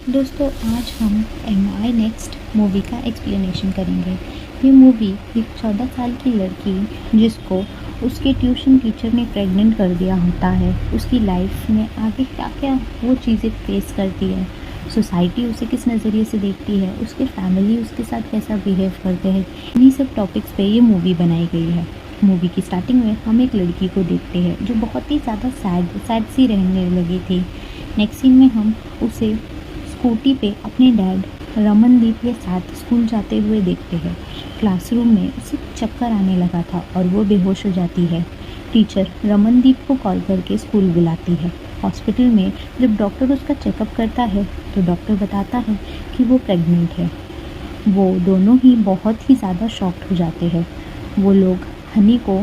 दोस्तों आज हम MI नेक्स्ट मूवी का एक्सप्लेनेशन करेंगे। ये मूवी एक 14 साल की लड़की जिसको उसके ट्यूशन टीचर ने प्रेग्नेंट कर दिया होता है, उसकी लाइफ में आगे क्या क्या वो चीज़ें फेस करती है, सोसाइटी उसे किस नज़रिए से देखती है, उसके फैमिली उसके साथ कैसा बिहेव करते हैं, इन्हीं सब टॉपिक्स पे ये मूवी बनाई गई है। मूवी की स्टार्टिंग में हम एक लड़की को देखते हैं जो बहुत ही ज़्यादा सैड सी रहने लगी थी। नेक्स्ट सीन में हम उसे स्कूटी पे अपने डैड रमनदीप के साथ स्कूल जाते हुए देखते हैं। क्लासरूम में उसे चक्कर आने लगा था और वो बेहोश हो जाती है। टीचर रमनदीप को कॉल करके स्कूल बुलाती है। हॉस्पिटल में जब डॉक्टर उसका चेकअप करता है तो डॉक्टर बताता है कि वो प्रेग्नेंट है। वो दोनों ही बहुत ही ज़्यादा शॉक्ड हो जाते हैं। वो लोग हनी को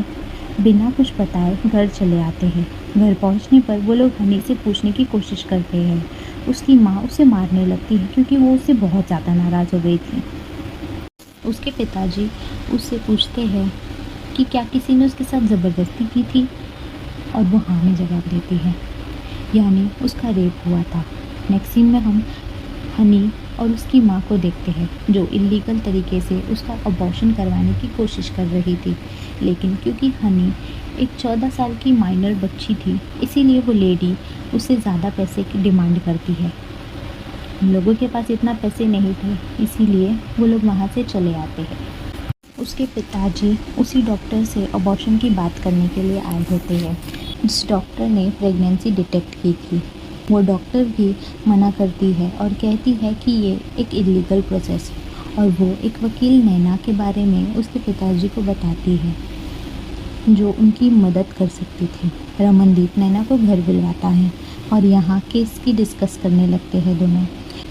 बिना कुछ बताए घर चले आते हैं। घर पहुंचने पर वो लोग हनी से पूछने की कोशिश करते हैं। उसकी माँ उसे मारने लगती है क्योंकि वो उससे बहुत ज़्यादा नाराज़ हो गई थी। उसके पिताजी उससे पूछते हैं कि क्या किसी ने उसके साथ ज़बरदस्ती की थी, और वो हाँ में जवाब देती है, यानी उसका रेप हुआ था। नेक्स्ट सीन में हम हनी और उसकी माँ को देखते हैं जो इलीगल तरीके से उसका अबॉर्शन करवाने की कोशिश कर रही थी, लेकिन क्योंकि हनी एक 14 साल की माइनर बच्ची थी इसीलिए वो लेडी उससे ज़्यादा पैसे की डिमांड करती है। हम लोगों के पास इतना पैसे नहीं थे इसीलिए वो लोग वहाँ से चले आते हैं। उसके पिताजी उसी डॉक्टर से अबॉर्शन की बात करने के लिए आए होते हैं जिस डॉक्टर ने प्रेगनेंसी डिटेक्ट की थी। वो डॉक्टर भी मना करती है और कहती है कि ये एक इलीगल प्रोसेस है, और वो एक वकील नैना के बारे में उसके पिताजी को बताती है जो उनकी मदद कर सकती थी। रमनदीप नैना को घर बुलवाता है और यहाँ केस की डिस्कस करने लगते हैं दोनों।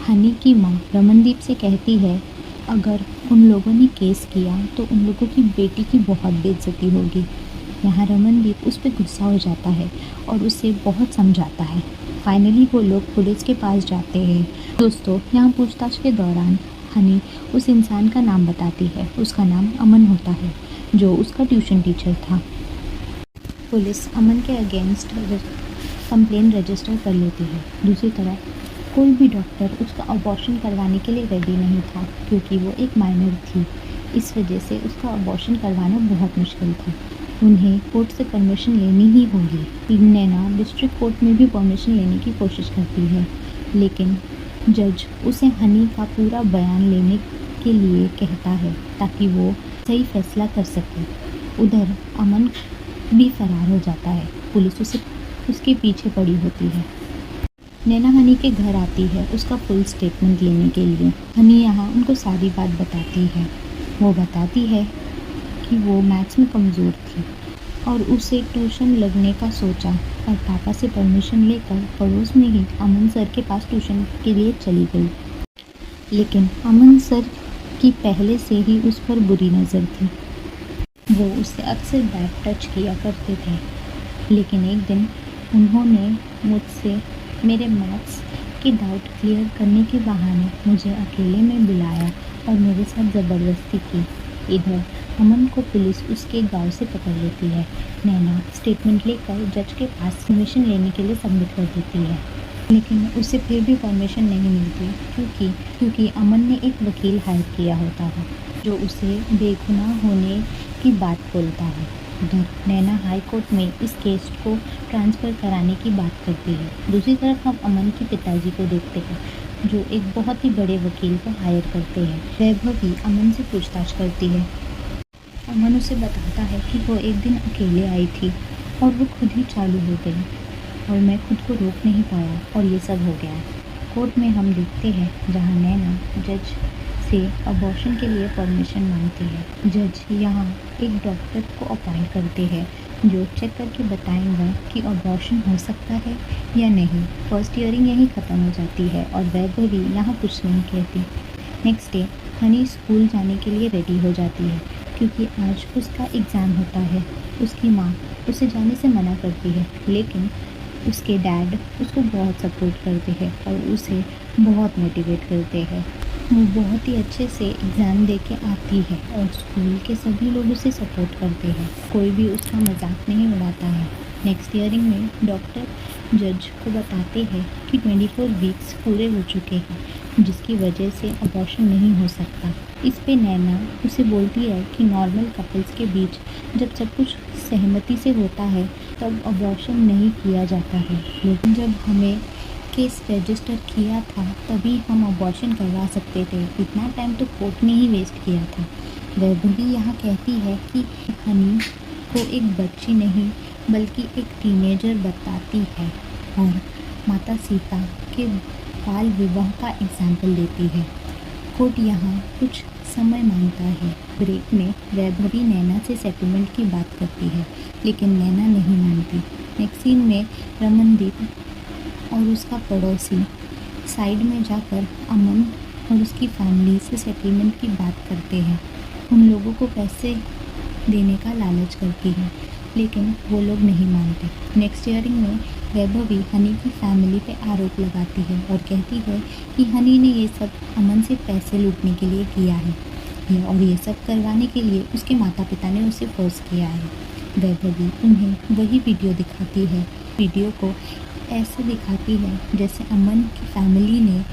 हनी की माँ रमनदीप से कहती है अगर उन लोगों ने केस किया तो उन लोगों की बेटी की बहुत बेइज्जती होगी। यहाँ रमनदीप उस पर गुस्सा हो जाता है और उसे बहुत समझाता है। फाइनली वो लोग पुलिस के पास जाते हैं। दोस्तों यहाँ पूछताछ के दौरान हनी उस इंसान का नाम बताती है। उसका नाम अमन होता है जो उसका ट्यूशन टीचर था। पुलिस अमन के अगेंस्ट कंप्लेन रजिस्टर कर लेती है। दूसरी तरफ कोई भी डॉक्टर उसका अबॉर्शन करवाने के लिए रेडी नहीं था क्योंकि वो एक माइनर थी। इस वजह से उसका अबॉर्शन करवाना बहुत मुश्किल था। उन्हें कोर्ट से परमिशन लेनी ही होगी। नैना डिस्ट्रिक्ट कोर्ट में भी परमिशन लेने की कोशिश करती है, लेकिन जज उसे हनी का पूरा बयान लेने के लिए कहता है ताकि वो सही फैसला कर सके। उधर अमन भी फरार हो जाता है। पुलिस उसके पीछे पड़ी होती है। नैना हनी के घर आती है उसका फुल स्टेटमेंट लेने के लिए। हनी यहाँ उनको सारी बात बताती है। वो बताती है कि वो मैथ्स में कमज़ोर थी और उसे ट्यूशन लगने का सोचा और पापा से परमिशन लेकर पड़ोस में ही अमन सर के पास ट्यूशन के लिए चली गई। लेकिन अमन सर की पहले से ही उस पर बुरी नज़र थी। वो उससे अक्सर बैड टच किया करते थे। लेकिन एक दिन उन्होंने मुझसे मेरे मैथ्स के डाउट क्लियर करने के बहाने मुझे अकेले में बुलाया और मेरे साथ ज़बरदस्ती की। इधर अमन को पुलिस उसके गांव से पकड़ लेती है। नैना स्टेटमेंट लेकर जज के पास परमिशन लेने के लिए सबमिट कर देती है, लेकिन उसे फिर भी परमिशन नहीं मिलती क्योंकि अमन ने एक वकील हायर किया होता है जो उसे बेगुनाह होने की बात बोलता है। उधर नैना हाई कोर्ट में इस केस को ट्रांसफ़र कराने की बात करती है। दूसरी तरफ हम अमन के पिताजी को देखते हैं जो एक बहुत ही बड़े वकील को हायर करते हैं। वैभवी अमन से पूछताछ करती है। अमन उसे बताता है कि वो एक दिन अकेले आई थी और वो खुद ही चालू हो गई और मैं खुद को रोक नहीं पाया और ये सब हो गया। कोर्ट में हम देखते हैं जहाँ नैना जज से अबॉर्शन के लिए परमिशन मांगती है। जज यहाँ एक डॉक्टर को अपॉइंट करते हैं जो चेक करके बताएंगा कि अबॉर्शन हो सकता है या नहीं। फर्स्ट हियरिंग यहीं ख़त्म हो जाती है और वैभवी यहाँ कुछ नहीं कहती। नेक्स्ट डे हनी स्कूल जाने के लिए रेडी हो जाती है क्योंकि आज उसका एग्ज़ाम होता है। उसकी माँ उसे जाने से मना करती है, लेकिन उसके डैड उसको बहुत सपोर्ट करते हैं और उसे बहुत मोटिवेट करते हैं। वो बहुत ही अच्छे से एग्ज़ाम दे के आती है और स्कूल के सभी लोग उसे सपोर्ट करते हैं। कोई भी उसका मजाक नहीं उड़ाता है। नेक्स्ट हियरिंग में डॉक्टर जज को बताते हैं कि 24 वीक्स पूरे हो चुके हैं, जिसकी वजह से अबॉर्शन नहीं हो सकता। इस पे नैना उसे बोलती है कि नॉर्मल कपल्स के बीच जब सब कुछ सहमति से होता है तब अबॉर्शन नहीं किया जाता है, लेकिन जब हमें केस रजिस्टर किया था तभी हम अबॉर्शन करवा सकते थे। इतना टाइम तो कोर्ट ने ही वेस्ट किया था। वैभवी यहाँ कहती है कि हनी को एक बच्ची नहीं बल्कि एक टीनेजर बताती है और माता सीता के बाल विवाह का एग्जाम्पल देती है। कोर्ट यहाँ कुछ समय मांगता है। ब्रेक में वैभवी नैना से सेटलमेंट की बात करती है, लेकिन नैना नहीं मानती। नेक्स्ट सीन में रमनदीप और उसका पड़ोसी साइड में जाकर अमन और उसकी फैमिली से सेटलमेंट की बात करते हैं। उन लोगों को पैसे देने का लालच करती है, लेकिन वो लोग नहीं मानते। नेक्स्ट हियरिंग में वैभवी हनी की फैमिली पे आरोप लगाती है और कहती है कि हनी ने ये सब अमन से पैसे लूटने के लिए किया है और ये सब करवाने के लिए उसके माता पिता ने उसे फोर्स किया है। वैभवी उन्हें वही वीडियो दिखाती है। वीडियो को ऐसे दिखाती है जैसे अमन की फैमिली ने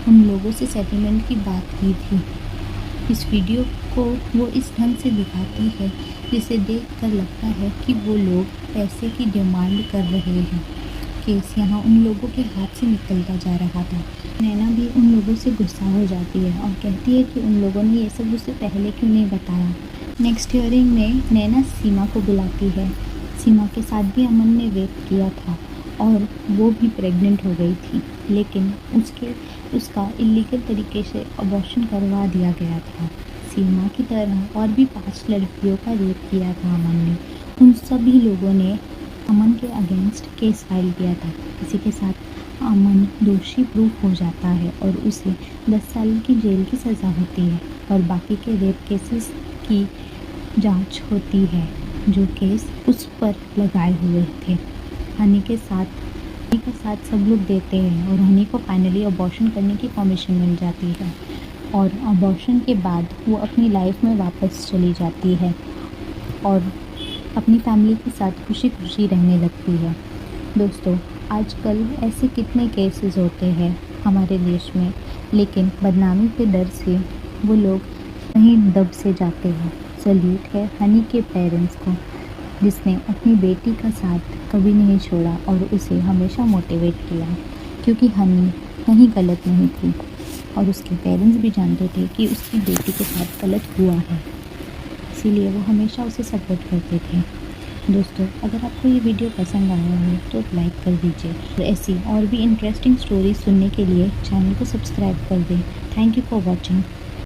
उन लोगों से सेटलमेंट की बात की थी। इस वीडियो को वो इस ढंग से दिखाती है जिसे देखकर लगता है कि वो लोग पैसे की डिमांड कर रहे हैं। केस यहाँ उन लोगों के हाथ से निकलता जा रहा था। नैना भी उन लोगों से गुस्सा हो जाती है और कहती है कि उन लोगों ने ये सब उसे पहले क्यों नहीं बताया। नेक्स्ट हियरिंग में नैना सीमा को बुलाती है। सीमा के साथ भी अमन ने रेप किया था और वो भी प्रेग्नेंट हो गई थी, लेकिन उसका इलीगल तरीके से अबॉर्शन करवा दिया गया था। सीमा की तरह और भी 5 लड़कियों का रेप किया था अमन ने। उन सभी लोगों ने अमन के अगेंस्ट केस फाइल किया था। इसी के साथ अमन दोषी प्रूफ हो जाता है और उसे 10 साल की जेल की सज़ा होती है और बाकी के रेप केसेस की जांच होती है जो केस उस पर लगाए हुए थे। हनी का साथ सब लोग देते हैं और हनी को फाइनली अबॉर्शन करने की परमिशन मिल जाती है और अबॉर्शन के बाद वो अपनी लाइफ में वापस चली जाती है और अपनी फैमिली के साथ खुशी खुशी रहने लगती है। दोस्तों, आजकल ऐसे कितने केसेस होते हैं हमारे देश में, लेकिन बदनामी के डर से वो लोग कहीं दब से जाते हैं। सैल्यूट है हनी के पेरेंट्स को, जिसने अपनी बेटी का साथ कभी नहीं छोड़ा और उसे हमेशा मोटिवेट किया, क्योंकि हनी कहीं गलत नहीं थी और उसके पेरेंट्स भी जानते थे कि उसकी बेटी के साथ गलत हुआ है, इसीलिए वो हमेशा उसे सपोर्ट करते थे। दोस्तों, अगर आपको ये वीडियो पसंद आया हो तो लाइक कर दीजिए और ऐसी और भी इंटरेस्टिंग स्टोरीज सुनने के लिए चैनल को सब्सक्राइब कर दें। Thank you for watching.